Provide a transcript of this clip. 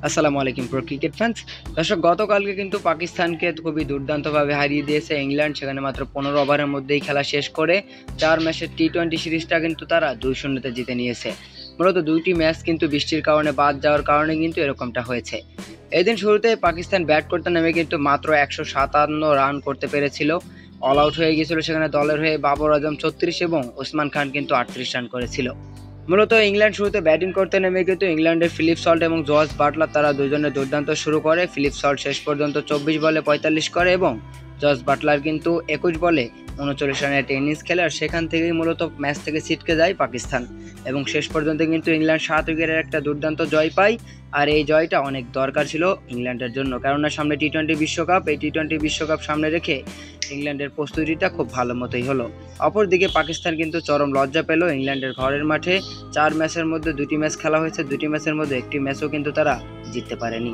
আসসালামু আলাইকুম pro cricket fans. দর্শক, গতকালকে কিন্তু পাকিস্তানকে খুবই দুর্দান্তভাবে হারিয়ে দিয়েছে ইংল্যান্ড। সেখানে মাত্র 15 ওভারের মধ্যেই খেলা শেষ করে 4 ম্যাচের টি-20 সিরিজটা কিন্তু তারা 2-0 জিতে নিয়েছে। মূলত দুইটি ম্যাচ কিন্তু বৃষ্টির কারণে বাদ যাওয়ার কারণে কিন্তু এরকমটা হয়েছে। এদিন শুরুতে পাকিস্তান ব্যাট করতে নেমে কিন্তু মাত্র 157 রান করতে পেরেছিল। অল আউট হয়ে গিয়েছিল সেখানে দলের হয়ে বাবর আজম 36 এবং ওসমান খান কিন্তু 38 রান করেছিল। মূলত ইংল্যান্ড শুরুতে ব্যাটিং করতে নেমে কিন্তু ইংল্যান্ডের ফিলিপ সল্ট এবং জস বাটলার তারা দুজনে দুর্দান্ত শুরু করে। ফিলিপ সল্ট শেষ পর্যন্ত 24 বলে 45 করে এবং জস বাটলার কিন্তু 21 বলে 39 রানের একটা ইনিংস খেলে। আর সেখান থেকেই মূলত ম্যাচ থেকে ছিটকে যায় পাকিস্তান এবং শেষ পর্যন্ত কিন্তু ইংল্যান্ড 7 উইকেটের একটা দুর্দান্ত জয় পায়। আর এই জয়টা অনেক দরকার ছিল ইংল্যান্ডের জন্য, কেননা সামনে টি-20 বিশ্বকাপ। এই টি-20 বিশ্বকাপ সামনে রেখে ইংল্যান্ডের প্রস্তুতিটা খুব ভালো মতোই হলো। অপরদিকে পাকিস্তান কিন্তু চরম লজ্জা পেল ইংল্যান্ডের ঘরের মাঠে। 4 ম্যাচের মধ্যে 2টি ম্যাচ খেলা হয়েছে, 2টি ম্যাচের মধ্যে একটি ম্যাচও কিন্তু তারা জিততে পারেনি।